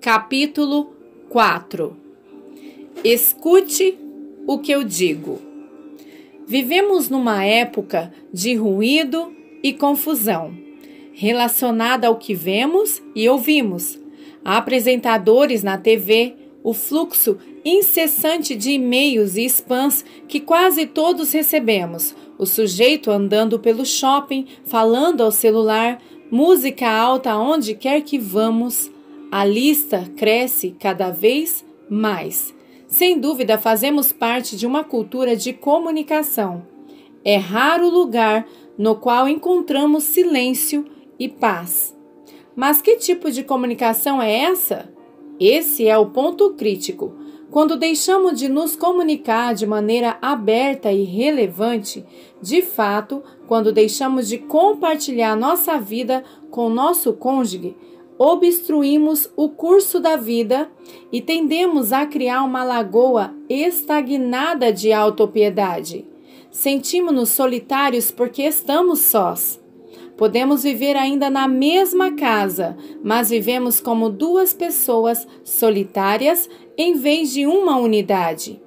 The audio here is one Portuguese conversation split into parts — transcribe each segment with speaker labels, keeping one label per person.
Speaker 1: Capítulo 4. Escute o que eu digo. Vivemos numa época de ruído e confusão, relacionada ao que vemos e ouvimos. Há apresentadores na TV, o fluxo incessante de e-mails e spams que quase todos recebemos, o sujeito andando pelo shopping, falando ao celular, música alta onde quer que vamos. A lista cresce cada vez mais. Sem dúvida, fazemos parte de uma cultura de comunicação. É raro o lugar no qual encontramos silêncio e paz. Mas que tipo de comunicação é essa? Esse é o ponto crítico. Quando deixamos de nos comunicar de maneira aberta e relevante, de fato, quando deixamos de compartilhar nossa vida com nosso cônjuge, obstruímos o curso da vida e tendemos a criar uma lagoa estagnada de autopiedade. Sentimos-nos solitários porque estamos sós. Podemos viver ainda na mesma casa, mas vivemos como duas pessoas solitárias em vez de uma unidade.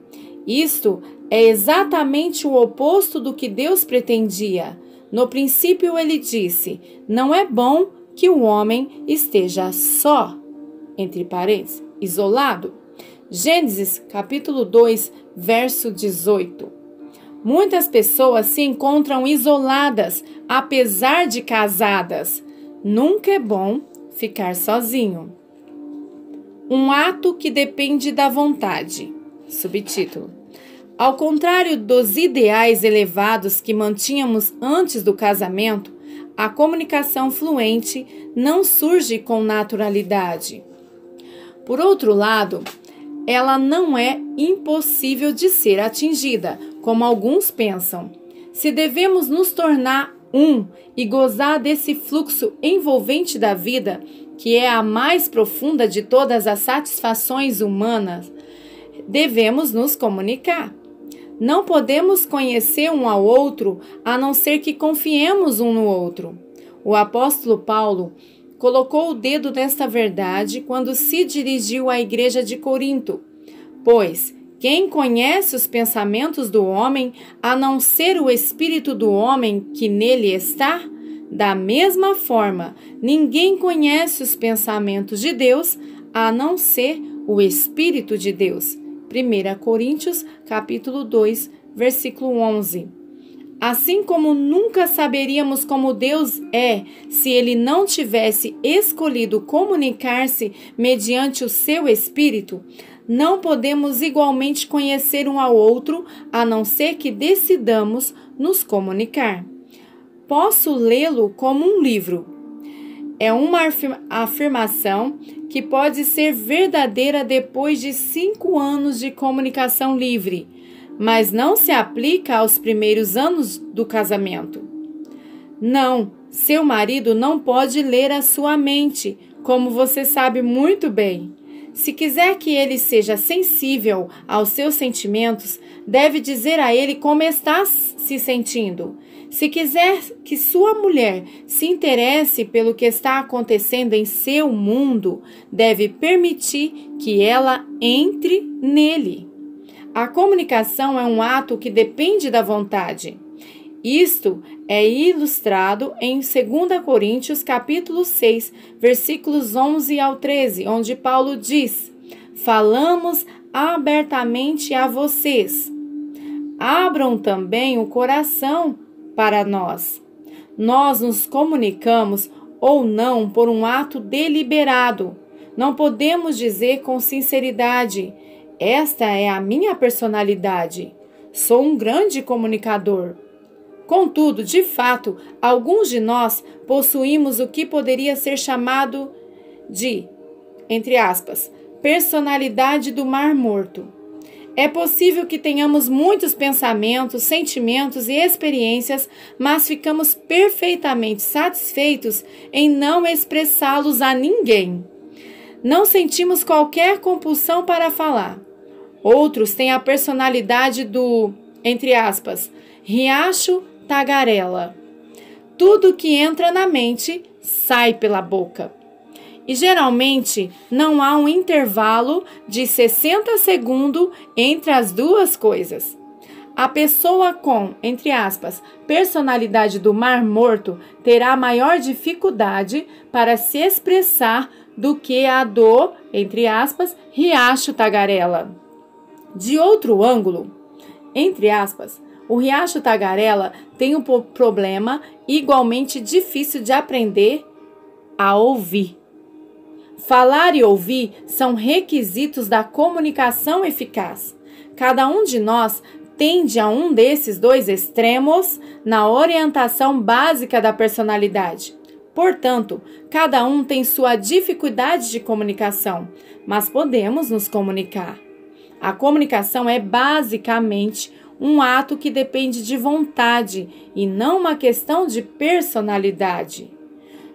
Speaker 1: Isto é exatamente o oposto do que Deus pretendia. No princípio, ele disse: não é bom que o homem esteja só, entre parênteses, isolado. Gênesis, capítulo 2, verso 18. Muitas pessoas se encontram isoladas, apesar de casadas. Nunca é bom ficar sozinho. Um ato que depende da vontade. Subtítulo: ao contrário dos ideais elevados que mantínhamos antes do casamento, a comunicação fluente não surge com naturalidade. Por outro lado, ela não é impossível de ser atingida, como alguns pensam. Se devemos nos tornar um e gozar desse fluxo envolvente da vida, que é a mais profunda de todas as satisfações humanas, devemos nos comunicar. Não podemos conhecer um ao outro a não ser que confiemos um no outro. O apóstolo Paulo colocou o dedo nesta verdade quando se dirigiu à igreja de Corinto. Pois, quem conhece os pensamentos do homem, a não ser o espírito do homem que nele está? Da mesma forma, ninguém conhece os pensamentos de Deus, a não ser o Espírito de Deus. 1 Coríntios, capítulo 2, versículo 11. Assim como nunca saberíamos como Deus é se Ele não tivesse escolhido comunicar-se mediante o seu Espírito, não podemos igualmente conhecer um ao outro, a não ser que decidamos nos comunicar. Posso lê-lo como um livro. É uma afirmação que pode ser verdadeira depois de 5 anos de comunicação livre, mas não se aplica aos primeiros anos do casamento. Não, seu marido não pode ler a sua mente, como você sabe muito bem. Se quiser que ele seja sensível aos seus sentimentos, deve dizer a ele como está se sentindo. Se quiser que sua mulher se interesse pelo que está acontecendo em seu mundo, deve permitir que ela entre nele. A comunicação é um ato que depende da vontade. Isto é ilustrado em 2 Coríntios, capítulo 6, versículos 11 ao 13, onde Paulo diz: falamos abertamente a vocês. Abram também o coração para nós. Nós nos comunicamos ou não por um ato deliberado. Não podemos dizer com sinceridade: esta é a minha personalidade. Sou um grande comunicador. Contudo, de fato, alguns de nós possuímos o que poderia ser chamado de, entre aspas, personalidade do mar morto. É possível que tenhamos muitos pensamentos, sentimentos e experiências, mas ficamos perfeitamente satisfeitos em não expressá-los a ninguém. Não sentimos qualquer compulsão para falar. Outros têm a personalidade do, entre aspas, riacho tagarela. Tudo que entra na mente sai pela boca. E geralmente não há um intervalo de 60 segundos entre as duas coisas. A pessoa com, entre aspas, personalidade do Mar Morto terá maior dificuldade para se expressar do que a do, entre aspas, Riacho Tagarela. De outro ângulo, entre aspas, o Riacho Tagarela tem um problema igualmente difícil de aprender a ouvir. Falar e ouvir são requisitos da comunicação eficaz. Cada um de nós tende a um desses dois extremos na orientação básica da personalidade. Portanto, cada um tem sua dificuldade de comunicação, mas podemos nos comunicar. A comunicação é basicamente um ato que depende de vontade e não uma questão de personalidade.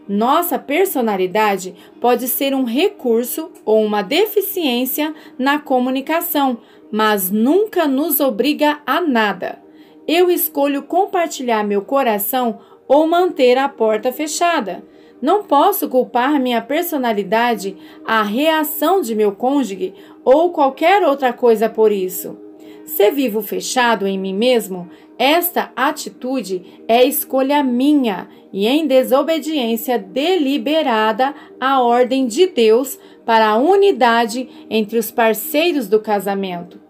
Speaker 1: Nossa personalidade pode ser um recurso ou uma deficiência na comunicação, mas nunca nos obriga a nada. Eu escolho compartilhar meu coração ou manter a porta fechada. Não posso culpar minha personalidade, a reação de meu cônjuge ou qualquer outra coisa por isso. Se vivo fechado em mim mesmo, esta atitude é escolha minha e em desobediência deliberada à ordem de Deus para a unidade entre os parceiros do casamento.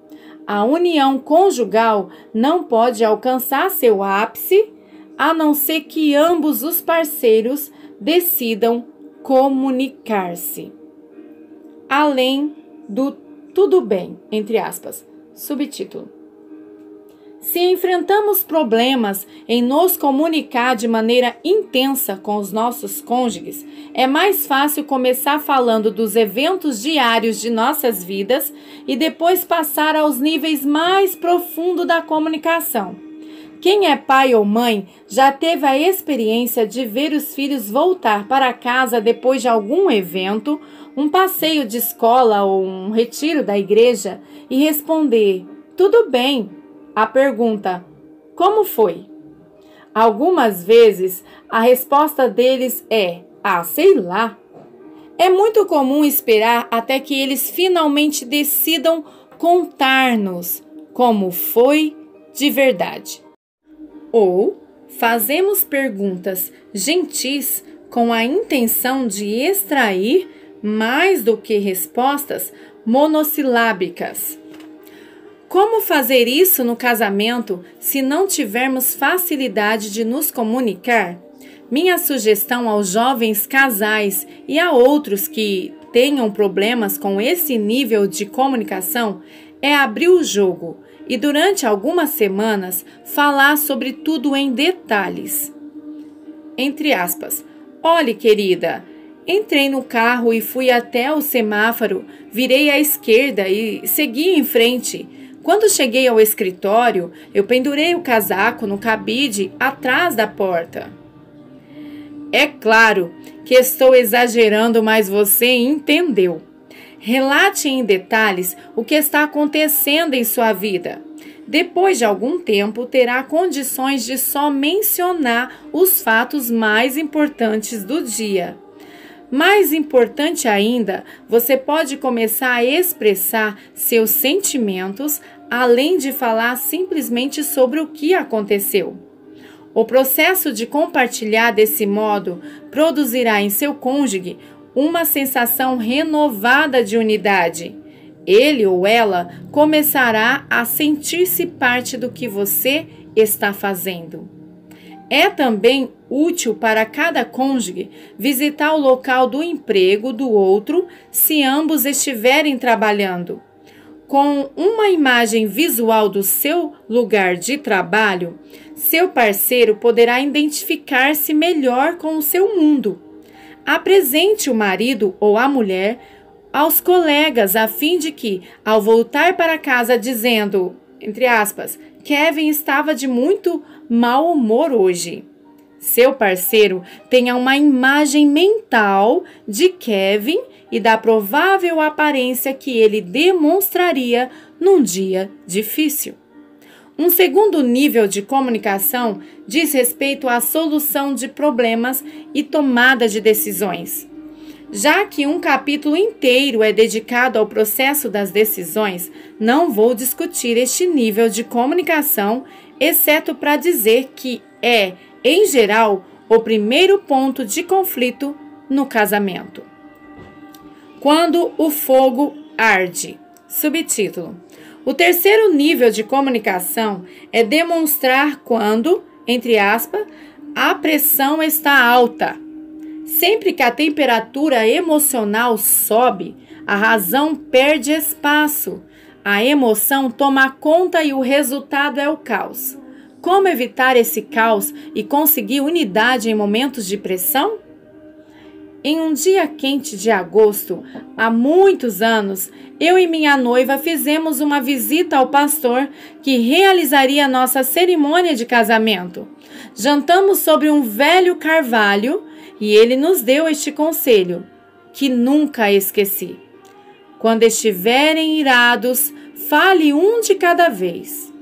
Speaker 1: A união conjugal não pode alcançar seu ápice, a não ser que ambos os parceiros decidam comunicar-se. Além do tudo bem, entre aspas. Subtítulo: Se enfrentamos problemas em nos comunicar de maneira intensa com os nossos cônjuges, é mais fácil começar falando dos eventos diários de nossas vidas e depois passar aos níveis mais profundos da comunicação. Quem é pai ou mãe já teve a experiência de ver os filhos voltar para casa depois de algum evento, um passeio de escola ou um retiro da igreja e responder, tudo bem, a pergunta, como foi? Algumas vezes a resposta deles é, sei lá. É muito comum esperar até que eles finalmente decidam contar-nos como foi de verdade. Ou fazemos perguntas gentis com a intenção de extrair mais do que respostas monossilábicas. Como fazer isso no casamento se não tivermos facilidade de nos comunicar? Minha sugestão aos jovens casais e a outros que tenham problemas com esse nível de comunicação é abrir o jogo e durante algumas semanas falar sobre tudo em detalhes. Entre aspas, olhe, querida, entrei no carro e fui até o semáforo, virei à esquerda e segui em frente. Quando cheguei ao escritório, eu pendurei o casaco no cabide atrás da porta. É claro que estou exagerando, mas você entendeu. Relate em detalhes o que está acontecendo em sua vida. Depois de algum tempo, terá condições de só mencionar os fatos mais importantes do dia. Mais importante ainda, você pode começar a expressar seus sentimentos, além de falar simplesmente sobre o que aconteceu. O processo de compartilhar desse modo produzirá em seu cônjuge uma sensação renovada de unidade. Ele ou ela começará a sentir-se parte do que você está fazendo. É também útil para cada cônjuge visitar o local do emprego do outro se ambos estiverem trabalhando. Com uma imagem visual do seu lugar de trabalho, seu parceiro poderá identificar-se melhor com o seu mundo. Apresente o marido ou a mulher aos colegas a fim de que, ao voltar para casa dizendo, entre aspas, Kevin estava de muito mau humor hoje, seu parceiro tenha uma imagem mental de Kevin e da provável aparência que ele demonstraria num dia difícil. Um segundo nível de comunicação diz respeito à solução de problemas e tomada de decisões. Já que um capítulo inteiro é dedicado ao processo das decisões, não vou discutir este nível de comunicação, exceto para dizer que é, em geral, o primeiro ponto de conflito no casamento. Quando o fogo arde. Subtítulo: o terceiro nível de comunicação é demonstrar quando, entre aspas, a pressão está alta. Sempre que a temperatura emocional sobe, a razão perde espaço. A emoção toma conta e o resultado é o caos. Como evitar esse caos e conseguir unidade em momentos de pressão? Em um dia quente de agosto, há muitos anos, eu e minha noiva fizemos uma visita ao pastor que realizaria nossa cerimônia de casamento. Jantamos sobre um velho carvalho e ele nos deu este conselho, que nunca esqueci. Quando estiverem irados, fale um de cada vez.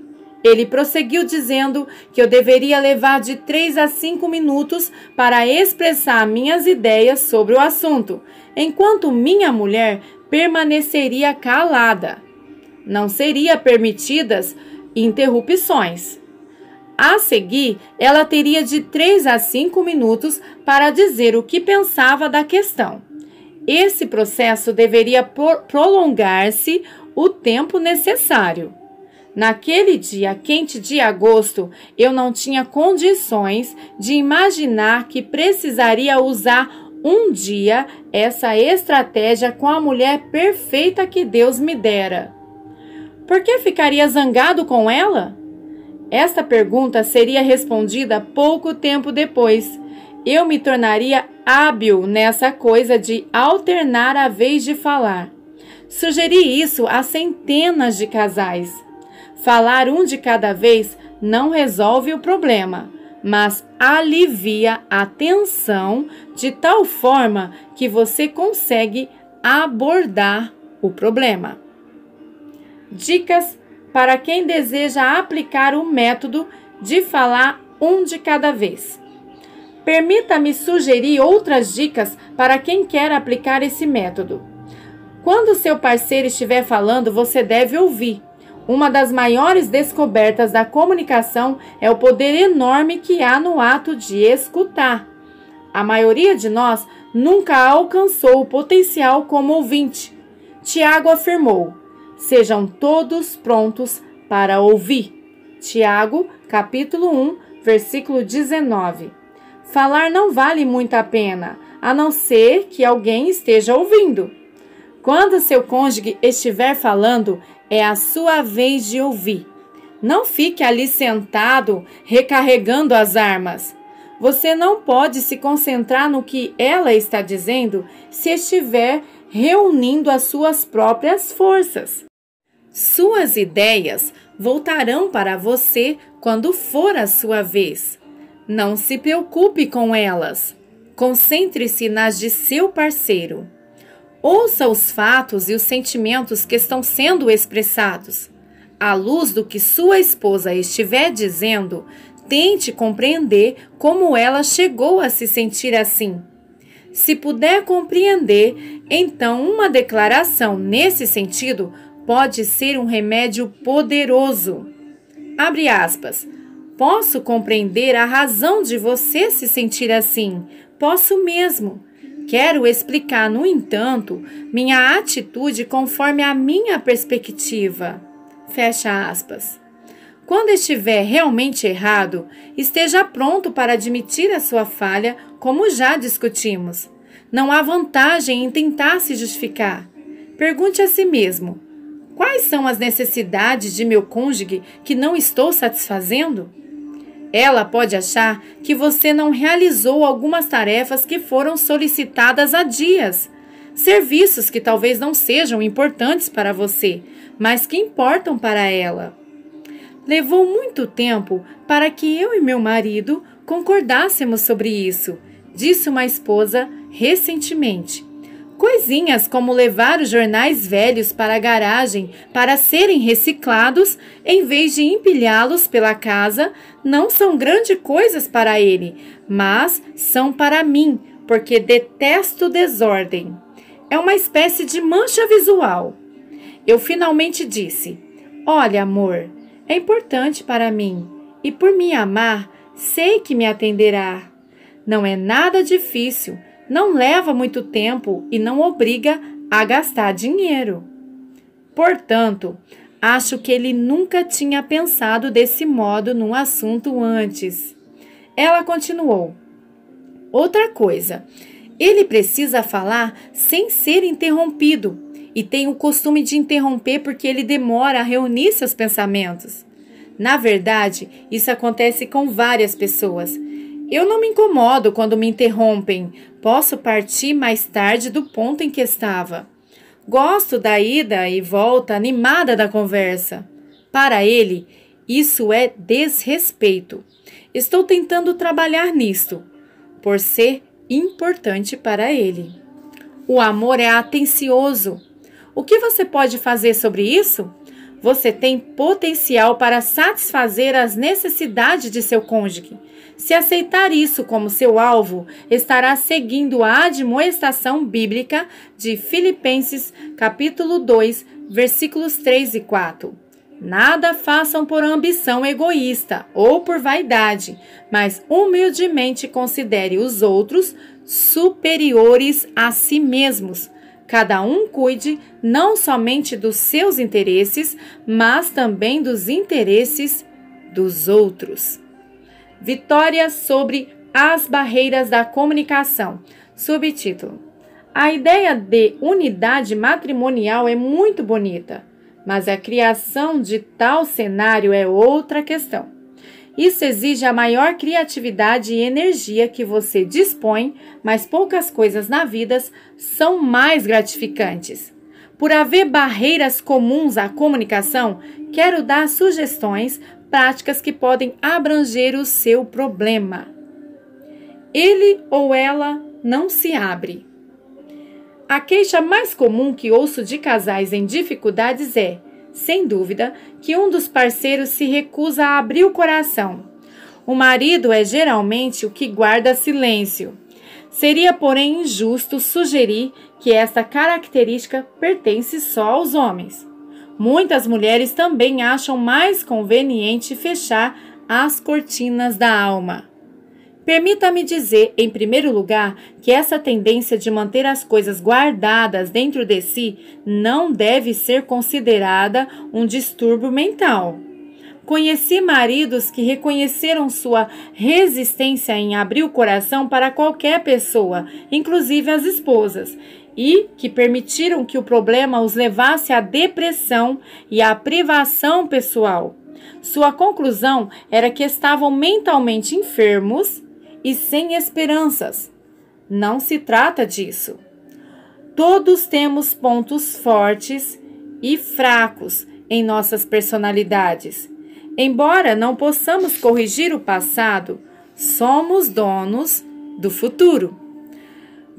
Speaker 1: Ele prosseguiu dizendo que eu deveria levar de 3 a 5 minutos para expressar minhas ideias sobre o assunto, enquanto minha mulher permaneceria calada. Não seriam permitidas interrupções. A seguir, ela teria de 3 a 5 minutos para dizer o que pensava da questão. Esse processo deveria prolongar-se o tempo necessário. Naquele dia quente de agosto, eu não tinha condições de imaginar que precisaria usar um dia essa estratégia com a mulher perfeita que Deus me dera. Por que ficaria zangado com ela? Esta pergunta seria respondida pouco tempo depois. Eu me tornaria hábil nessa coisa de alternar a vez de falar. Sugeri isso a centenas de casais. Falar um de cada vez não resolve o problema, mas alivia a tensão de tal forma que você consegue abordar o problema. Dicas para quem deseja aplicar o método de falar um de cada vez. Permita-me sugerir outras dicas para quem quer aplicar esse método. Quando seu parceiro estiver falando, você deve ouvir. Uma das maiores descobertas da comunicação é o poder enorme que há no ato de escutar. A maioria de nós nunca alcançou o potencial como ouvinte. Tiago afirmou: sejam todos prontos para ouvir. Tiago, capítulo 1, versículo 19. Falar não vale muito a pena, a não ser que alguém esteja ouvindo. Quando seu cônjuge estiver falando, é a sua vez de ouvir. Não fique ali sentado, recarregando as armas. Você não pode se concentrar no que ela está dizendo se estiver reunindo as suas próprias forças. Suas ideias voltarão para você quando for a sua vez. Não se preocupe com elas. Concentre-se nas de seu parceiro. Ouça os fatos e os sentimentos que estão sendo expressados. À luz do que sua esposa estiver dizendo, tente compreender como ela chegou a se sentir assim. Se puder compreender, então uma declaração nesse sentido pode ser um remédio poderoso. Abre aspas. Posso compreender a razão de você se sentir assim. Posso mesmo. Quero explicar, no entanto, minha atitude conforme a minha perspectiva. Fecha aspas. Quando estiver realmente errado, esteja pronto para admitir a sua falha, como já discutimos. Não há vantagem em tentar se justificar. Pergunte a si mesmo: quais são as necessidades de meu cônjuge que não estou satisfazendo? Ela pode achar que você não realizou algumas tarefas que foram solicitadas há dias. Serviços que talvez não sejam importantes para você, mas que importam para ela. Levou muito tempo para que eu e meu marido concordássemos sobre isso, disse uma esposa recentemente. Coisinhas como levar os jornais velhos para a garagem para serem reciclados, em vez de empilhá-los pela casa, não são grandes coisas para ele, mas são para mim, porque detesto desordem. É uma espécie de mancha visual. Eu finalmente disse: olha, amor, é importante para mim, e por me amar, sei que me atenderá. Não é nada difícil, não leva muito tempo e não obriga a gastar dinheiro. Portanto, acho que ele nunca tinha pensado desse modo num assunto antes. Ela continuou: outra coisa, ele precisa falar sem ser interrompido e tem o costume de interromper porque ele demora a reunir seus pensamentos. Na verdade, isso acontece com várias pessoas. Eu não me incomodo quando me interrompem. Posso partir mais tarde do ponto em que estava. Gosto da ida e volta animada da conversa. Para ele, isso é desrespeito. Estou tentando trabalhar nisto, por ser importante para ele. O amor é atencioso. O que você pode fazer sobre isso? Você tem potencial para satisfazer as necessidades de seu cônjuge. Se aceitar isso como seu alvo, estará seguindo a admoestação bíblica de Filipenses, capítulo 2, versículos 3 e 4. Nada façam por ambição egoísta ou por vaidade, mas humildemente considere os outros superiores a si mesmos. Cada um cuide não somente dos seus interesses, mas também dos interesses dos outros. Vitória sobre as barreiras da comunicação. Subtítulo: a ideia de unidade matrimonial é muito bonita, mas a criação de tal cenário é outra questão. Isso exige a maior criatividade e energia que você dispõe, mas poucas coisas na vida são mais gratificantes. Por haver barreiras comuns à comunicação, quero dar sugestões práticas que podem abranger o seu problema. Ele ou ela não se abre. A queixa mais comum que ouço de casais em dificuldades é, sem dúvida, que um dos parceiros se recusa a abrir o coração. O marido é geralmente o que guarda silêncio. Seria, porém, injusto sugerir que esta característica pertence só aos homens. Muitas mulheres também acham mais conveniente fechar as cortinas da alma. Permita-me dizer, em primeiro lugar, que essa tendência de manter as coisas guardadas dentro de si não deve ser considerada um distúrbio mental. Conheci maridos que reconheceram sua resistência em abrir o coração para qualquer pessoa, inclusive as esposas, e que permitiram que o problema os levasse à depressão e à privação pessoal. Sua conclusão era que estavam mentalmente enfermos e sem esperanças. Não se trata disso. Todos temos pontos fortes e fracos em nossas personalidades. Embora não possamos corrigir o passado, somos donos do futuro.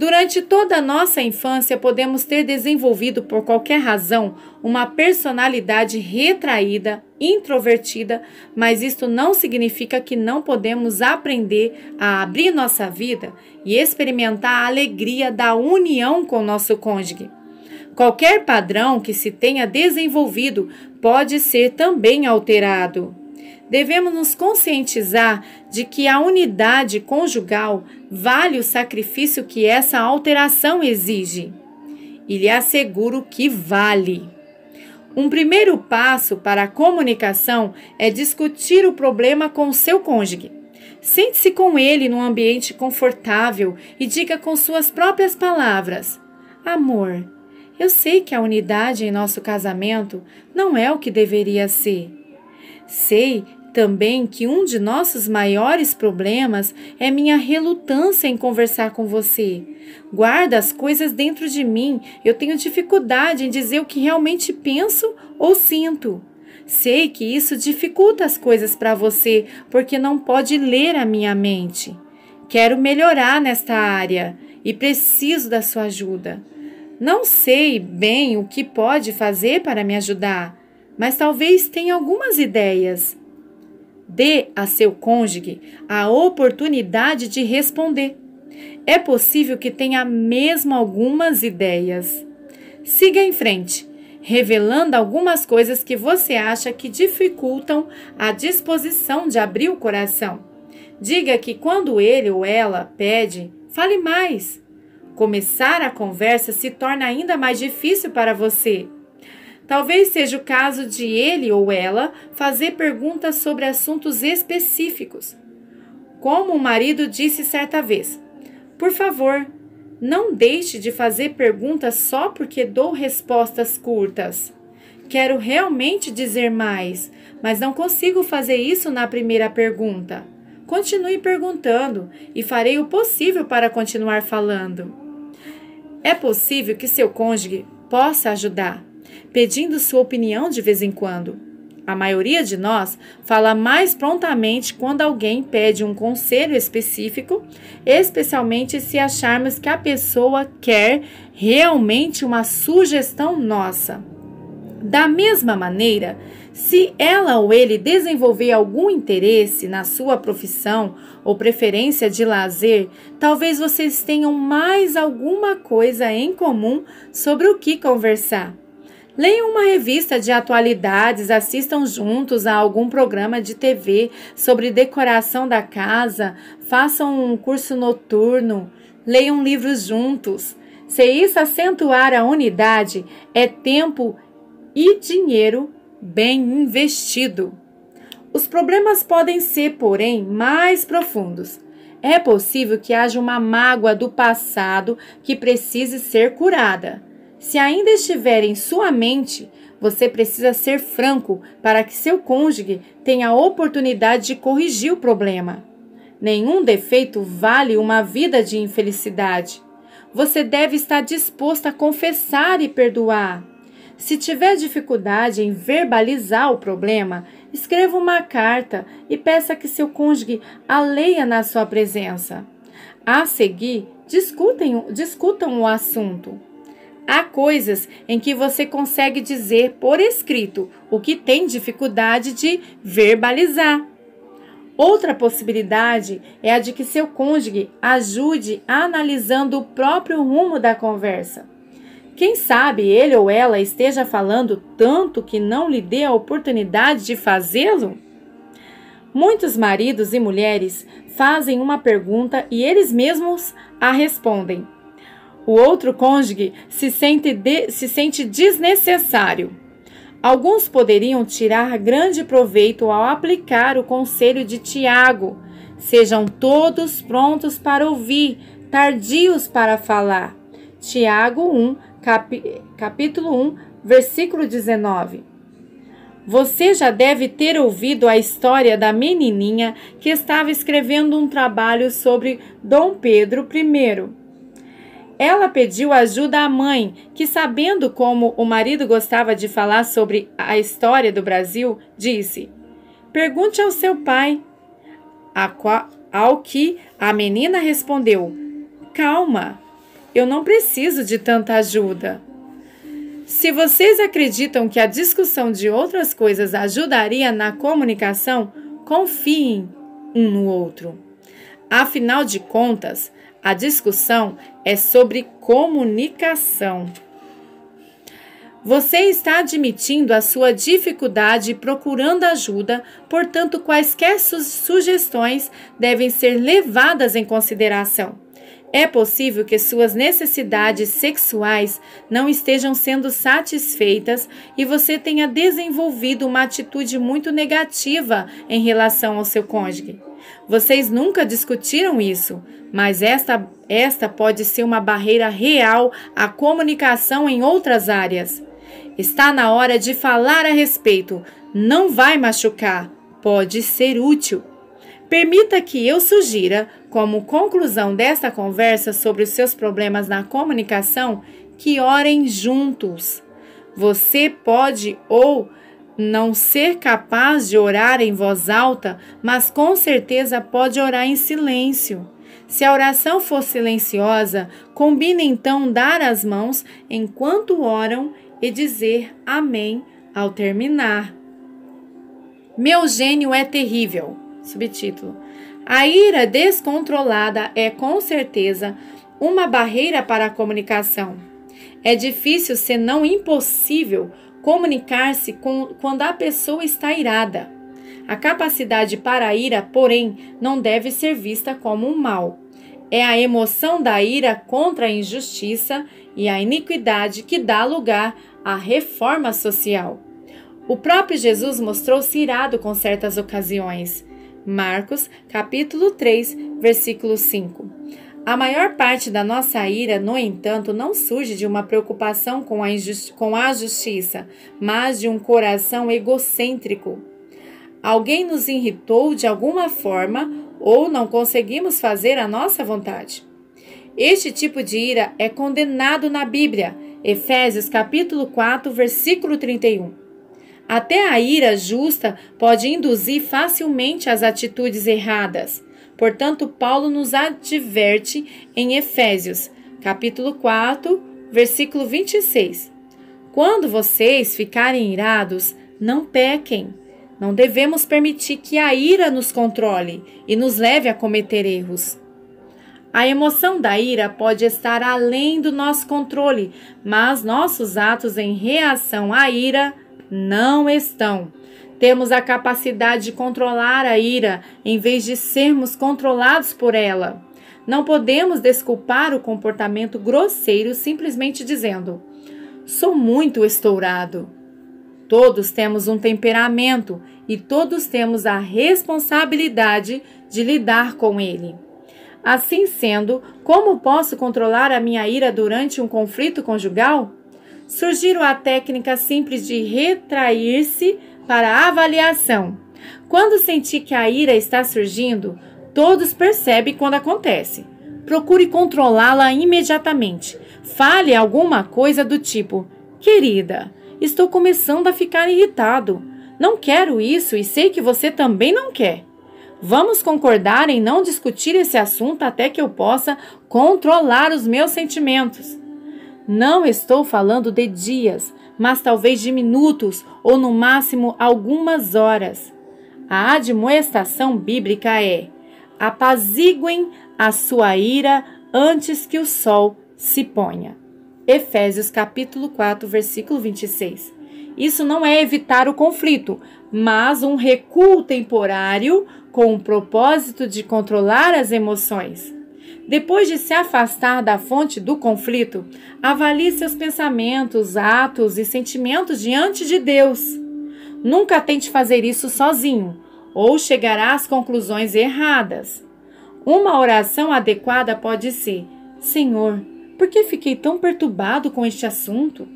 Speaker 1: Durante toda a nossa infância, podemos ter desenvolvido, por qualquer razão, uma personalidade retraída, introvertida, mas isto não significa que não podemos aprender a abrir nossa vida e experimentar a alegria da união com nosso cônjuge. Qualquer padrão que se tenha desenvolvido pode ser também alterado. Devemos nos conscientizar de que a unidade conjugal vale o sacrifício que essa alteração exige. E lhe asseguro que vale. Um primeiro passo para a comunicação é discutir o problema com o seu cônjuge. Sente-se com ele num ambiente confortável e diga com suas próprias palavras: amor, eu sei que a unidade em nosso casamento não é o que deveria ser. Sei também que um de nossos maiores problemas é minha relutância em conversar com você. Guarda as coisas dentro de mim. Eu tenho dificuldade em dizer o que realmente penso ou sinto. Sei que isso dificulta as coisas para você, porque não pode ler a minha mente. Quero melhorar nesta área e preciso da sua ajuda. Não sei bem o que pode fazer para me ajudar, mas talvez tenha algumas ideias. Dê a seu cônjuge a oportunidade de responder. É possível que tenha mesmo algumas ideias. Siga em frente, revelando algumas coisas que você acha que dificultam a disposição de abrir o coração. Diga que quando ele ou ela pede, fale mais. Começar a conversa se torna ainda mais difícil para você. Talvez seja o caso de ele ou ela fazer perguntas sobre assuntos específicos. Como o marido disse certa vez: por favor, não deixe de fazer perguntas só porque dou respostas curtas. Quero realmente dizer mais, mas não consigo fazer isso na primeira pergunta. Continue perguntando e farei o possível para continuar falando. É possível que seu cônjuge possa ajudar, pedindo sua opinião de vez em quando. A maioria de nós fala mais prontamente quando alguém pede um conselho específico, especialmente se acharmos que a pessoa quer realmente uma sugestão nossa. Da mesma maneira, se ela ou ele desenvolver algum interesse na sua profissão ou preferência de lazer, talvez vocês tenham mais alguma coisa em comum sobre o que conversar. Leiam uma revista de atualidades, assistam juntos a algum programa de TV sobre decoração da casa, façam um curso noturno, leiam livros juntos. Se isso acentuar a unidade, é tempo e dinheiro bem investido. Os problemas podem ser, porém, mais profundos. É possível que haja uma mágoa do passado que precise ser curada. Se ainda estiver em sua mente, você precisa ser franco para que seu cônjuge tenha a oportunidade de corrigir o problema. Nenhum defeito vale uma vida de infelicidade. Você deve estar disposto a confessar e perdoar. Se tiver dificuldade em verbalizar o problema, escreva uma carta e peça que seu cônjuge a leia na sua presença. A seguir, discutam o assunto. Há coisas em que você consegue dizer por escrito o que tem dificuldade de verbalizar. Outra possibilidade é a de que seu cônjuge ajude analisando o próprio rumo da conversa. Quem sabe ele ou ela esteja falando tanto que não lhe dê a oportunidade de fazê-lo? Muitos maridos e mulheres fazem uma pergunta e eles mesmos a respondem. O outro cônjuge se sente desnecessário. Alguns poderiam tirar grande proveito ao aplicar o conselho de Tiago. Sejam todos prontos para ouvir, tardios para falar. Tiago 1, capítulo 1, versículo 19. Você já deve ter ouvido a história da menininha que estava escrevendo um trabalho sobre Dom Pedro I. Ela pediu ajuda à mãe, que, sabendo como o marido gostava de falar sobre a história do Brasil, disse: pergunte ao seu pai. Ao que a menina respondeu: calma, eu não preciso de tanta ajuda. Se vocês acreditam que a discussão de outras coisas ajudaria na comunicação, confiem um no outro. Afinal de contas, a discussão é sobre comunicação. Você está admitindo a sua dificuldade e procurando ajuda, portanto, quaisquer sugestões devem ser levadas em consideração. É possível que suas necessidades sexuais não estejam sendo satisfeitas e você tenha desenvolvido uma atitude muito negativa em relação ao seu cônjuge. Vocês nunca discutiram isso, mas esta pode ser uma barreira real à comunicação em outras áreas. Está na hora de falar a respeito. Não vai machucar, pode ser útil. Permita que eu sugira, como conclusão desta conversa sobre os seus problemas na comunicação, que orem juntos. Você pode ou não ser capaz de orar em voz alta, mas com certeza pode orar em silêncio. Se a oração for silenciosa, combine então dar as mãos enquanto oram e dizer amém ao terminar. Meu gênio é terrível. Subtítulo: A ira descontrolada é, com certeza, uma barreira para a comunicação. É difícil, se não impossível, comunicar-se quando a pessoa está irada. A capacidade para a ira, porém, não deve ser vista como um mal. É a emoção da ira contra a injustiça e a iniquidade que dá lugar à reforma social. O próprio Jesus mostrou-se irado com certas ocasiões. Marcos, capítulo 3, versículo 5. A maior parte da nossa ira, no entanto, não surge de uma preocupação com a justiça, mas de um coração egocêntrico. Alguém nos irritou de alguma forma ou não conseguimos fazer a nossa vontade. Este tipo de ira é condenado na Bíblia, Efésios capítulo 4, versículo 31. Até a ira justa pode induzir facilmente as atitudes erradas. Portanto, Paulo nos adverte em Efésios, capítulo 4, versículo 26. Quando vocês ficarem irados, não pequem. Não devemos permitir que a ira nos controle e nos leve a cometer erros. A emoção da ira pode estar além do nosso controle, mas nossos atos em reação à ira não estão. Temos a capacidade de controlar a ira em vez de sermos controlados por ela. Não podemos desculpar o comportamento grosseiro simplesmente dizendo: sou muito estourado. Todos temos um temperamento e todos temos a responsabilidade de lidar com ele. Assim sendo, como posso controlar a minha ira durante um conflito conjugal? Surgiu a técnica simples de retrair-se para avaliação. Quando sentir que a ira está surgindo, todos percebem quando acontece. Procure controlá-la imediatamente. Fale alguma coisa do tipo: querida, estou começando a ficar irritado. Não quero isso e sei que você também não quer. Vamos concordar em não discutir esse assunto até que eu possa controlar os meus sentimentos. Não estou falando de dias, mas talvez de minutos ou no máximo algumas horas. A admoestação bíblica é: apaziguem a sua ira antes que o sol se ponha. Efésios capítulo 4, versículo 26. Isso não é evitar o conflito, mas um recuo temporário com o propósito de controlar as emoções. Depois de se afastar da fonte do conflito, avalie seus pensamentos, atos e sentimentos diante de Deus. Nunca tente fazer isso sozinho, ou chegará às conclusões erradas. Uma oração adequada pode ser: Senhor, por que fiquei tão perturbado com este assunto?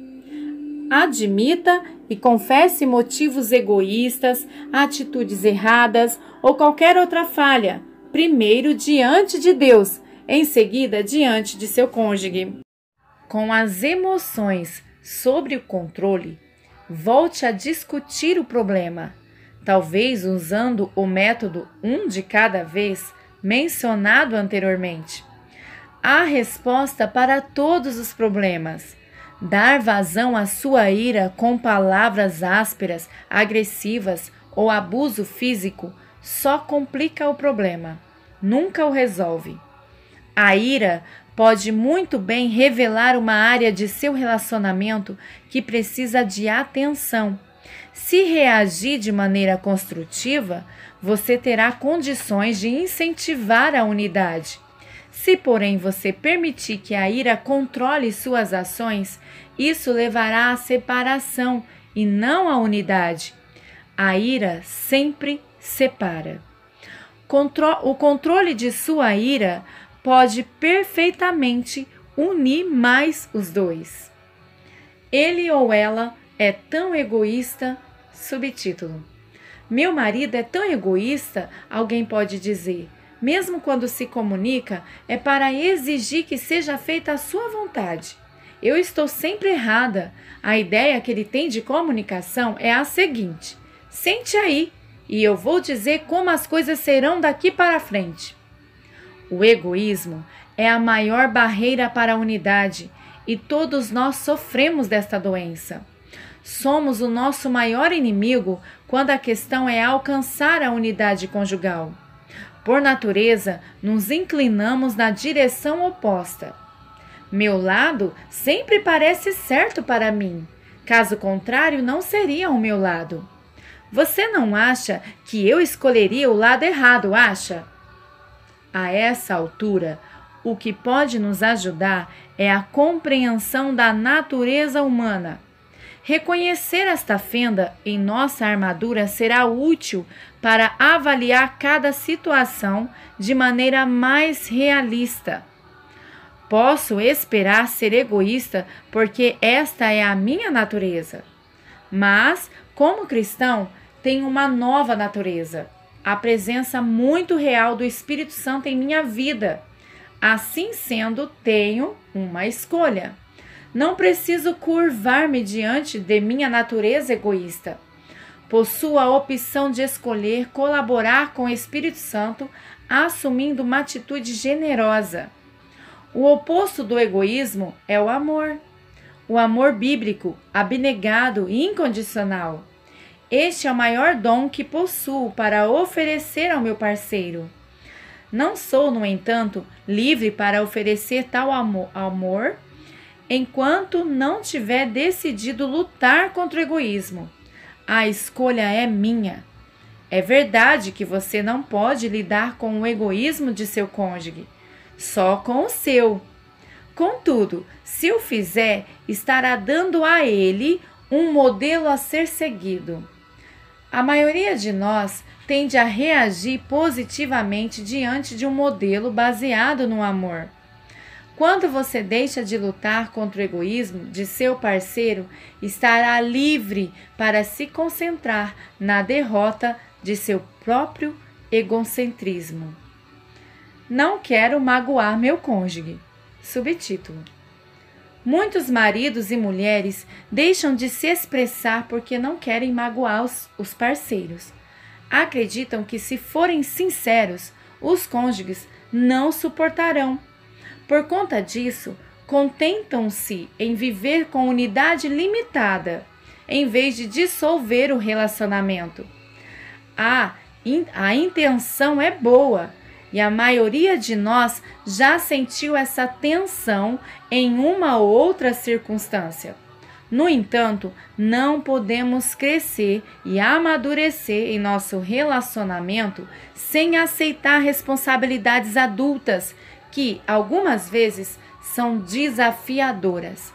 Speaker 1: Admita e confesse motivos egoístas, atitudes erradas ou qualquer outra falha, primeiro diante de Deus, em seguida diante de seu cônjuge. Com as emoções sob o controle, volte a discutir o problema, talvez usando o método 1 de cada vez mencionado anteriormente. Há resposta para todos os problemas. Dar vazão à sua ira com palavras ásperas, agressivas ou abuso físico só complica o problema, nunca o resolve. A ira pode muito bem revelar uma área de seu relacionamento que precisa de atenção. Se reagir de maneira construtiva, você terá condições de incentivar a unidade. Se, porém, você permitir que a ira controle suas ações, isso levará à separação e não à unidade. A ira sempre separa. O controle de sua ira pode perfeitamente unir mais os dois. Ele ou ela é tão egoísta. Subtítulo: meu marido é tão egoísta, alguém pode dizer. Mesmo quando se comunica, é para exigir que seja feita a sua vontade. Eu estou sempre errada. A ideia que ele tem de comunicação é a seguinte: sente aí e eu vou dizer como as coisas serão daqui para frente. O egoísmo é a maior barreira para a unidade e todos nós sofremos desta doença. Somos o nosso maior inimigo quando a questão é alcançar a unidade conjugal. Por natureza, nos inclinamos na direção oposta. Meu lado sempre parece certo para mim. Caso contrário, não seria o meu lado. Você não acha que eu escolheria o lado errado, acha? A essa altura, o que pode nos ajudar é a compreensão da natureza humana. Reconhecer esta fenda em nossa armadura será útil para avaliar cada situação de maneira mais realista. Posso esperar ser egoísta porque esta é a minha natureza. Mas, como cristão, tenho uma nova natureza, a presença muito real do Espírito Santo em minha vida. Assim sendo, tenho uma escolha. Não preciso curvar-me diante de minha natureza egoísta. Possuo a opção de escolher colaborar com o Espírito Santo, assumindo uma atitude generosa. O oposto do egoísmo é o amor. O amor bíblico, abnegado e incondicional. Este é o maior dom que possuo para oferecer ao meu parceiro. Não sou, no entanto, livre para oferecer tal amor enquanto não tiver decidido lutar contra o egoísmo. A escolha é minha. É verdade que você não pode lidar com o egoísmo de seu cônjuge, só com o seu. Contudo, se o fizer, estará dando a ele um modelo a ser seguido. A maioria de nós tende a reagir positivamente diante de um modelo baseado no amor. Quando você deixa de lutar contra o egoísmo de seu parceiro, estará livre para se concentrar na derrota de seu próprio egocentrismo. Não quero magoar meu cônjuge. Subtítulo: Muitos maridos e mulheres deixam de se expressar porque não querem magoar os parceiros. Acreditam que, se forem sinceros, os cônjuges não suportarão. Por conta disso, contentam-se em viver com unidade limitada, em vez de dissolver o relacionamento. A intenção é boa, e a maioria de nós já sentiu essa tensão em uma ou outra circunstância. No entanto, não podemos crescer e amadurecer em nosso relacionamento sem aceitar responsabilidades adultas que, algumas vezes, são desafiadoras.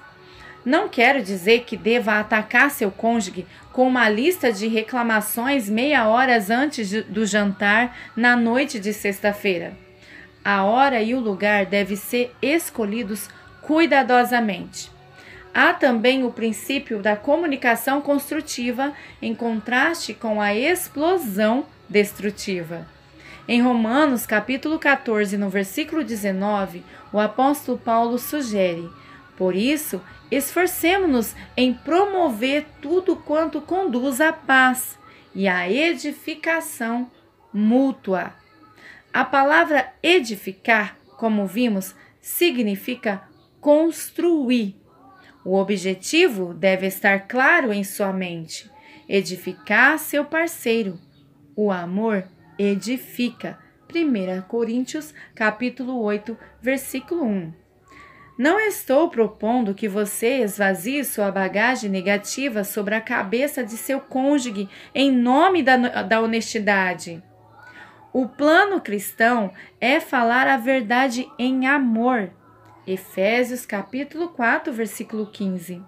Speaker 1: Não quero dizer que deva atacar seu cônjuge com uma lista de reclamações meia hora antes do jantar na noite de sexta-feira. A hora e o lugar devem ser escolhidos cuidadosamente. Há também o princípio da comunicação construtiva em contraste com a explosão destrutiva. Em Romanos, capítulo 14, no versículo 19, o apóstolo Paulo sugere: por isso, esforcemo-nos em promover tudo quanto conduz à paz e à edificação mútua. A palavra edificar, como vimos, significa construir. O objetivo deve estar claro em sua mente: edificar seu parceiro. O amor edifica. 1 Coríntios, capítulo 8, versículo 1. Não estou propondo que você esvazie sua bagagem negativa sobre a cabeça de seu cônjuge em nome da honestidade. O plano cristão é falar a verdade em amor. Efésios, capítulo 4, versículo 15.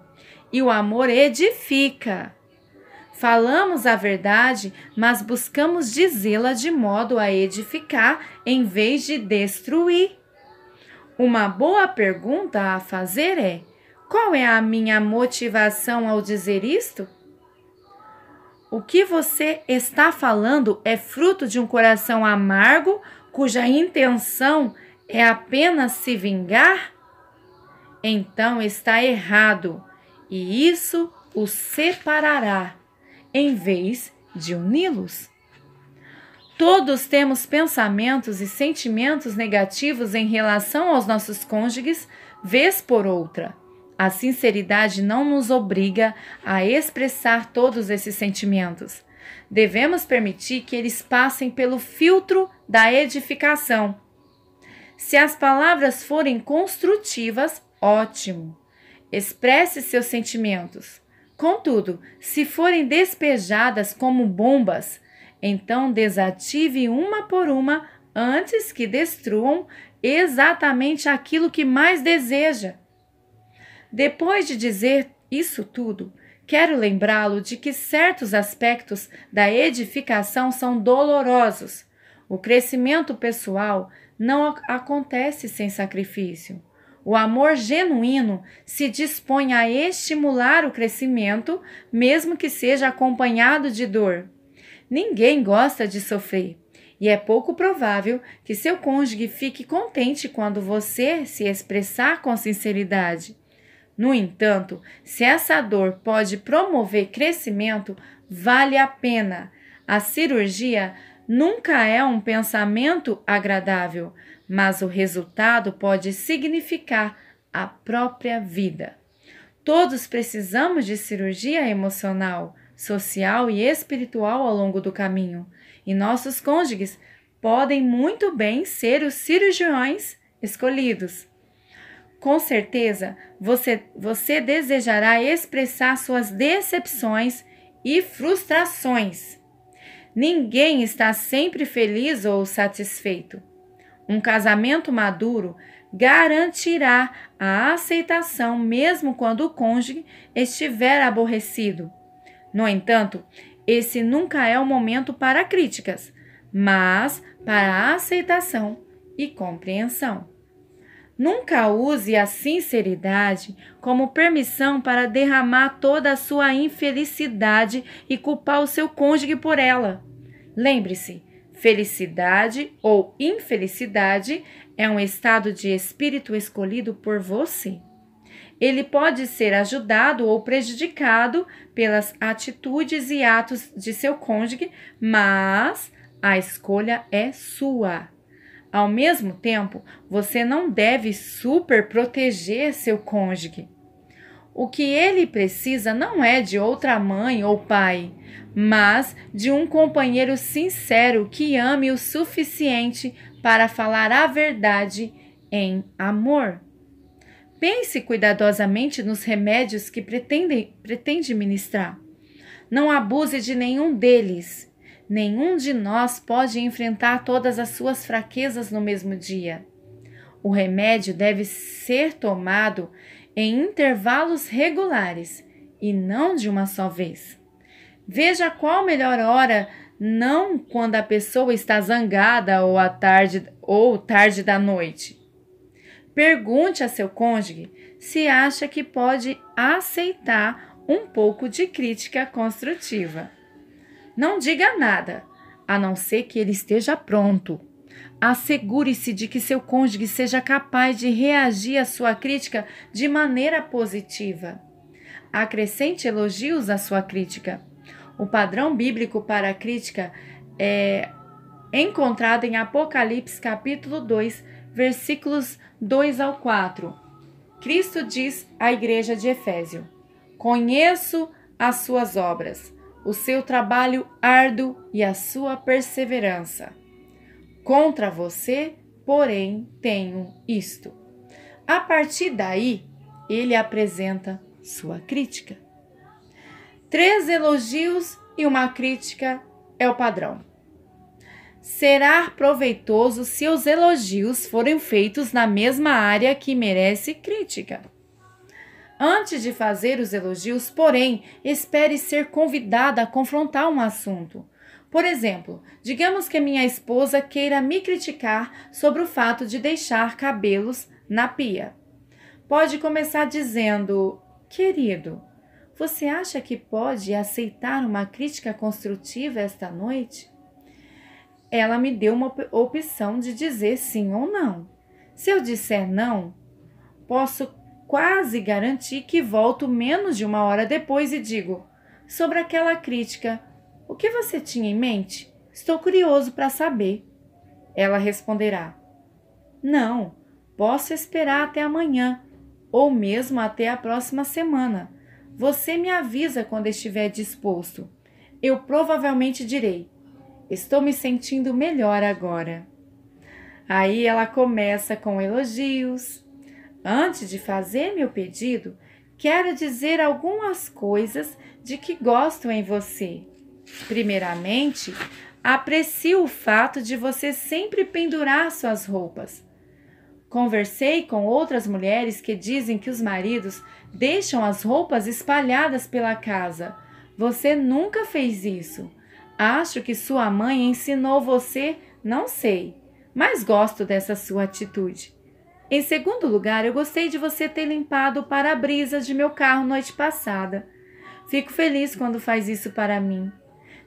Speaker 1: E o amor edifica. Falamos a verdade, mas buscamos dizê-la de modo a edificar em vez de destruir. Uma boa pergunta a fazer é: qual é a minha motivação ao dizer isto? O que você está falando é fruto de um coração amargo, cuja intenção é apenas se vingar? Então está errado, e isso os separará, em vez de uni-los. Todos temos pensamentos e sentimentos negativos em relação aos nossos cônjuges, vez por outra. A sinceridade não nos obriga a expressar todos esses sentimentos. Devemos permitir que eles passem pelo filtro da edificação. Se as palavras forem construtivas, ótimo. Expresse seus sentimentos. Contudo, se forem despejadas como bombas, então desative uma por uma antes que destruam exatamente aquilo que mais deseja. Depois de dizer isso tudo, quero lembrá-lo de que certos aspectos da edificação são dolorosos. O crescimento pessoal não acontece sem sacrifício. O amor genuíno se dispõe a estimular o crescimento, mesmo que seja acompanhado de dor. Ninguém gosta de sofrer, e é pouco provável que seu cônjuge fique contente quando você se expressar com sinceridade. No entanto, se essa dor pode promover crescimento, vale a pena. A cirurgia nunca é um pensamento agradável, mas o resultado pode significar a própria vida. Todos precisamos de cirurgia emocional, social e espiritual ao longo do caminho, e nossos cônjuges podem muito bem ser os cirurgiões escolhidos. Com certeza, você desejará expressar suas decepções e frustrações. Ninguém está sempre feliz ou satisfeito. Um casamento maduro garantirá a aceitação mesmo quando o cônjuge estiver aborrecido. No entanto, esse nunca é o momento para críticas, mas para a aceitação e compreensão. Nunca use a sinceridade como permissão para derramar toda a sua infelicidade e culpar o seu cônjuge por ela. Lembre-se, felicidade ou infelicidade é um estado de espírito escolhido por você. Ele pode ser ajudado ou prejudicado pelas atitudes e atos de seu cônjuge, mas a escolha é sua. Ao mesmo tempo, você não deve superproteger seu cônjuge. O que ele precisa não é de outra mãe ou pai, mas de um companheiro sincero que ame o suficiente para falar a verdade em amor. Pense cuidadosamente nos remédios que pretende ministrar. Não abuse de nenhum deles. Nenhum de nós pode enfrentar todas as suas fraquezas no mesmo dia. O remédio deve ser tomado em intervalos regulares e não de uma só vez. Veja qual melhor hora, não quando a pessoa está zangada ou tarde da noite. Pergunte a seu cônjuge se acha que pode aceitar um pouco de crítica construtiva. Não diga nada, a não ser que ele esteja pronto. Assegure-se de que seu cônjuge seja capaz de reagir à sua crítica de maneira positiva. Acrescente elogios à sua crítica. O padrão bíblico para a crítica é encontrado em Apocalipse capítulo 2, versículos 2 ao 4. Cristo diz à igreja de Efésio: conheço as suas obras, o seu trabalho árduo e a sua perseverança. Contra você, porém, tenho isto. A partir daí, ele apresenta sua crítica. 3 elogios e uma crítica é o padrão. Será proveitoso se os elogios forem feitos na mesma área que merece crítica. Antes de fazer os elogios, porém, espere ser convidada a confrontar um assunto. Por exemplo, digamos que minha esposa queira me criticar sobre o fato de deixar cabelos na pia. Pode começar dizendo: querido, você acha que pode aceitar uma crítica construtiva esta noite? Ela me deu uma opção de dizer sim ou não. Se eu disser não, posso quase garantir que volto menos de 1 hora depois e digo: sobre aquela crítica, o que você tinha em mente? Estou curioso para saber. Ela responderá: não, posso esperar até amanhã, ou mesmo até a próxima semana. Você me avisa quando estiver disposto. eu provavelmente direi: estou me sentindo melhor agora. Aí ela começa com elogios. Antes de fazer meu pedido, quero dizer algumas coisas de que gosto em você. Primeiramente, aprecio o fato de você sempre pendurar suas roupas. Conversei com outras mulheres que dizem que os maridos deixam as roupas espalhadas pela casa. Você nunca fez isso. Acho que sua mãe ensinou você, não sei, mas gosto dessa sua atitude. Em segundo lugar, eu gostei de você ter limpado o para-brisa de meu carro noite passada. Fico feliz quando faz isso para mim.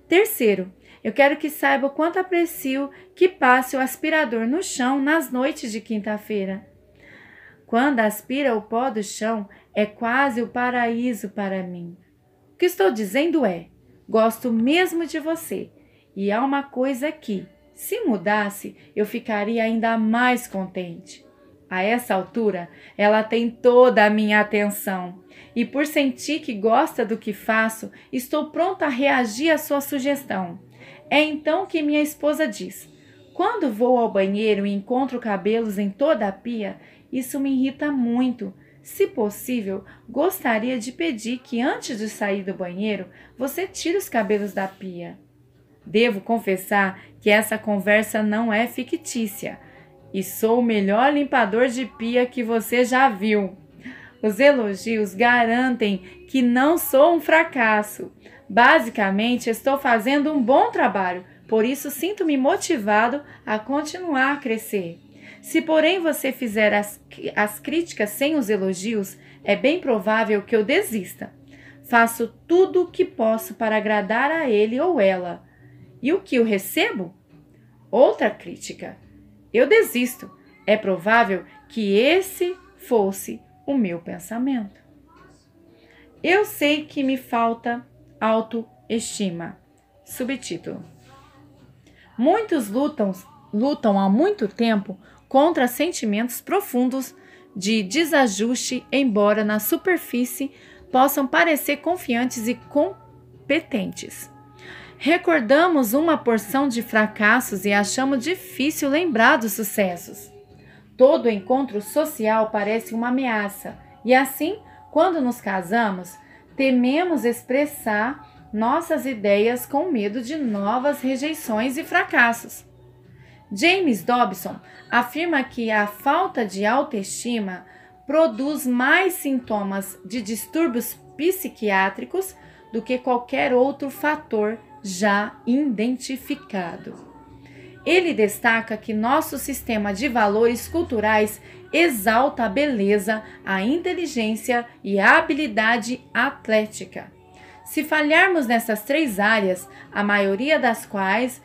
Speaker 1: Terceiro, eu quero que saiba o quanto aprecio que passe o aspirador no chão nas noites de quinta-feira. Quando aspira o pó do chão, é quase o paraíso para mim. O que estou dizendo é: gosto mesmo de você. E há uma coisa que, se mudasse, eu ficaria ainda mais contente. A essa altura, ela tem toda a minha atenção. E por sentir que gosta do que faço, estou pronta a reagir à sua sugestão. É então que minha esposa diz: quando vou ao banheiro e encontro cabelos em toda a pia, isso me irrita muito. Se possível, gostaria de pedir que antes de sair do banheiro, você tire os cabelos da pia. Devo confessar que essa conversa não é fictícia. E sou o melhor limpador de pia que você já viu. Os elogios garantem que não sou um fracasso. Basicamente, estou fazendo um bom trabalho, por isso sinto-me motivado a continuar a crescer. Se, porém, você fizer as críticas sem os elogios, é bem provável que eu desista. Faço tudo o que posso para agradar a ele ou ela. E o que eu recebo? Outra crítica. Eu desisto. É provável que esse fosse o meu pensamento. Eu sei que me falta autoestima. Subtítulo: muitos lutam há muito tempo contra sentimentos profundos de desajuste, embora na superfície possam parecer confiantes e competentes. Recordamos uma porção de fracassos e achamos difícil lembrar dos sucessos. Todo encontro social parece uma ameaça, e assim, quando nos casamos, tememos expressar nossas ideias com medo de novas rejeições e fracassos. James Dobson afirma que a falta de autoestima produz mais sintomas de distúrbios psiquiátricos do que qualquer outro fator já identificado. Ele destaca que nosso sistema de valores culturais exalta a beleza, a inteligência e a habilidade atlética. Se falharmos nessas três áreas, a maioria das quais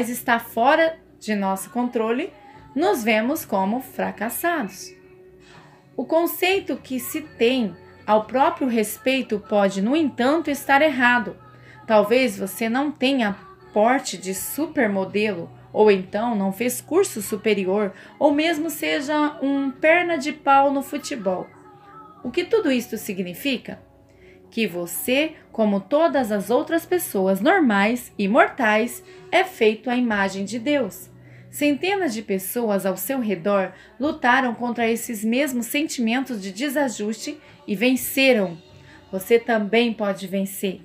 Speaker 1: está fora de nosso controle, nos vemos como fracassados. O conceito que se tem ao próprio respeito pode, no entanto, estar errado. Talvez você não tenha porte de supermodelo, ou então não fez curso superior, ou mesmo seja um perna de pau no futebol. O que tudo isto significa? Que você, como todas as outras pessoas normais e mortais, é feito à imagem de Deus. Centenas de pessoas ao seu redor lutaram contra esses mesmos sentimentos de desajuste e venceram. Você também pode vencer.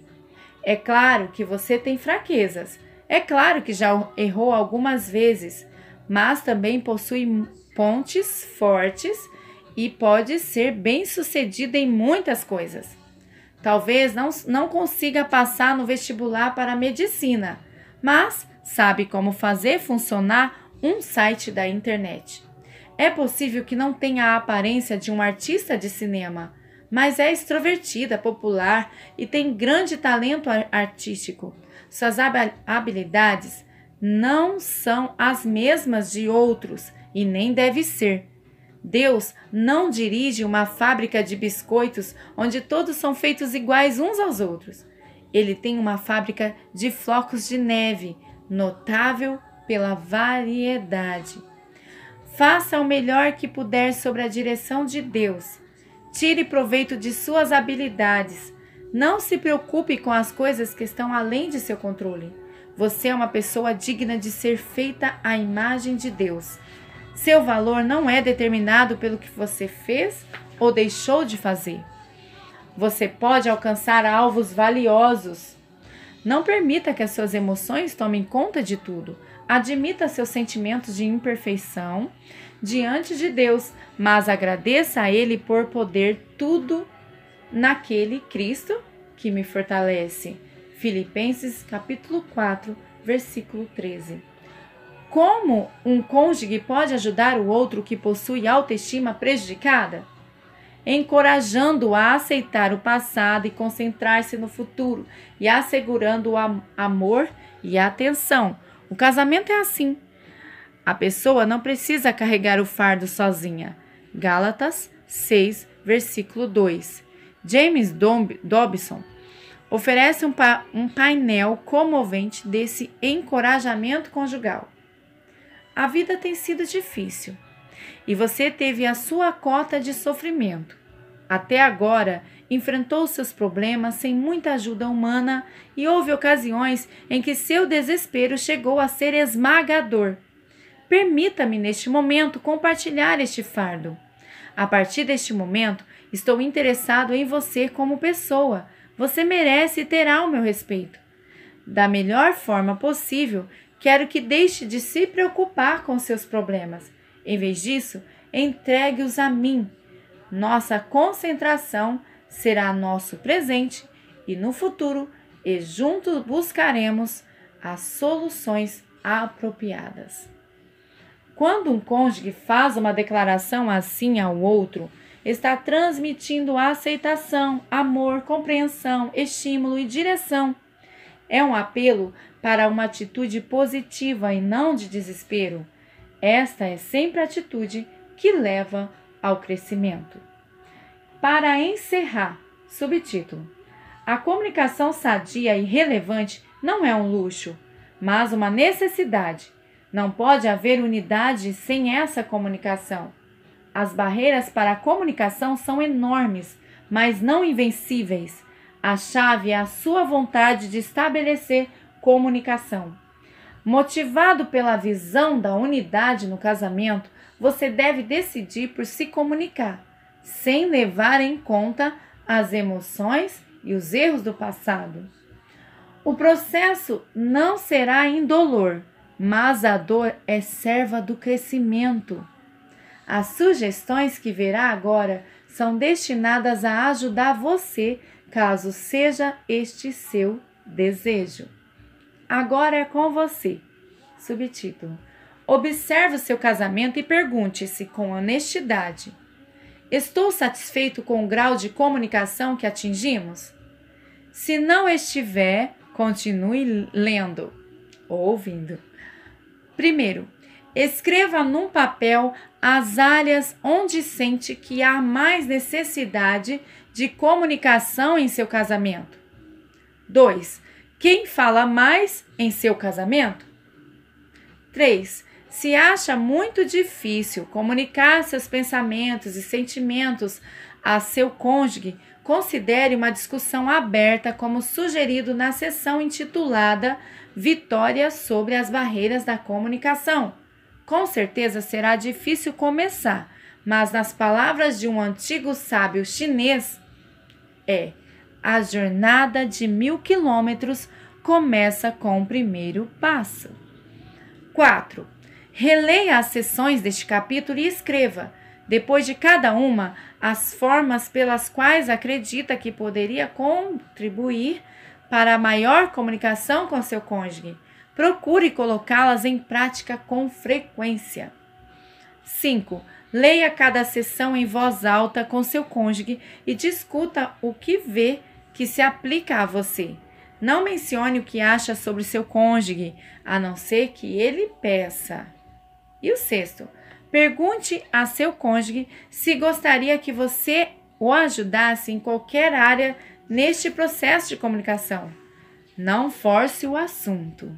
Speaker 1: É claro que você tem fraquezas. É claro que já errou algumas vezes, mas também possui pontes fortes e pode ser bem-sucedido em muitas coisas. Talvez não consiga passar no vestibular para a medicina, mas sabe como fazer funcionar um site da internet. É possível que não tenha a aparência de um artista de cinema, mas é extrovertida, popular e tem grande talento artístico. Suas habilidades não são as mesmas de outros e nem deve ser. Deus não dirige uma fábrica de biscoitos onde todos são feitos iguais uns aos outros. Ele tem uma fábrica de flocos de neve, notável pela variedade. Faça o melhor que puder sob a direção de Deus. Tire proveito de suas habilidades. Não se preocupe com as coisas que estão além de seu controle. Você é uma pessoa digna de ser feita à imagem de Deus. Seu valor não é determinado pelo que você fez ou deixou de fazer. Você pode alcançar alvos valiosos. Não permita que as suas emoções tomem conta de tudo. Admita seus sentimentos de imperfeição diante de Deus, mas agradeça a Ele por poder tudo naquele Cristo que me fortalece. Filipenses capítulo 4, versículo 13. Como um cônjuge pode ajudar o outro que possui autoestima prejudicada? Encorajando-o a aceitar o passado e concentrar-se no futuro e assegurando o amor e a atenção. O casamento é assim. A pessoa não precisa carregar o fardo sozinha. Gálatas 6, versículo 2. James Dobson oferece um painel comovente desse encorajamento conjugal. A vida tem sido difícil e você teve a sua cota de sofrimento. Até agora, enfrentou seus problemas sem muita ajuda humana e houve ocasiões em que seu desespero chegou a ser esmagador. Permita-me, neste momento, compartilhar este fardo. A partir deste momento, estou interessado em você como pessoa. Você merece e terá o meu respeito. Da melhor forma possível, quero que deixe de se preocupar com seus problemas. Em vez disso, entregue-os a mim. Nossa concentração será nosso presente e no futuro, e juntos buscaremos as soluções apropriadas. Quando um cônjuge faz uma declaração assim ao outro, está transmitindo aceitação, amor, compreensão, estímulo e direção. É um apelo para uma atitude positiva e não de desespero. Esta é sempre a atitude que leva ao crescimento. Para encerrar, subtítulo: a comunicação sadia e relevante não é um luxo, mas uma necessidade. Não pode haver unidade sem essa comunicação. As barreiras para a comunicação são enormes, mas não invencíveis. A chave é a sua vontade de estabelecer comunicação. Motivado pela visão da unidade no casamento, você deve decidir por se comunicar, sem levar em conta as emoções e os erros do passado. O processo não será indolor, mas a dor é serva do crescimento. As sugestões que verá agora são destinadas a ajudar você, caso seja este seu desejo. Agora é com você. Subtítulo: observe o seu casamento e pergunte-se com honestidade: estou satisfeito com o grau de comunicação que atingimos? Se não estiver, continue lendo ou ouvindo. Primeiro, escreva num papel as áreas onde sente que há mais necessidade de comunicação em seu casamento. 2. Quem fala mais em seu casamento? 3. Se acha muito difícil comunicar seus pensamentos e sentimentos a seu cônjuge, considere uma discussão aberta como sugerido na sessão intitulada Vitória sobre as barreiras da comunicação. Com certeza será difícil começar, mas nas palavras de um antigo sábio chinês, a jornada de 1000 quilômetros começa com o primeiro passo. 4. Releia as sessões deste capítulo e escreva, depois de cada uma, as formas pelas quais acredita que poderia contribuir para a maior comunicação com seu cônjuge. Procure colocá-las em prática com frequência. 5. Leia cada sessão em voz alta com seu cônjuge e discuta o que vê que se aplica a você. Não mencione o que acha sobre seu cônjuge, a não ser que ele peça. E o 6. Pergunte a seu cônjuge se gostaria que você o ajudasse em qualquer área neste processo de comunicação. Não force o assunto.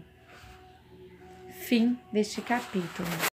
Speaker 1: Fim deste capítulo.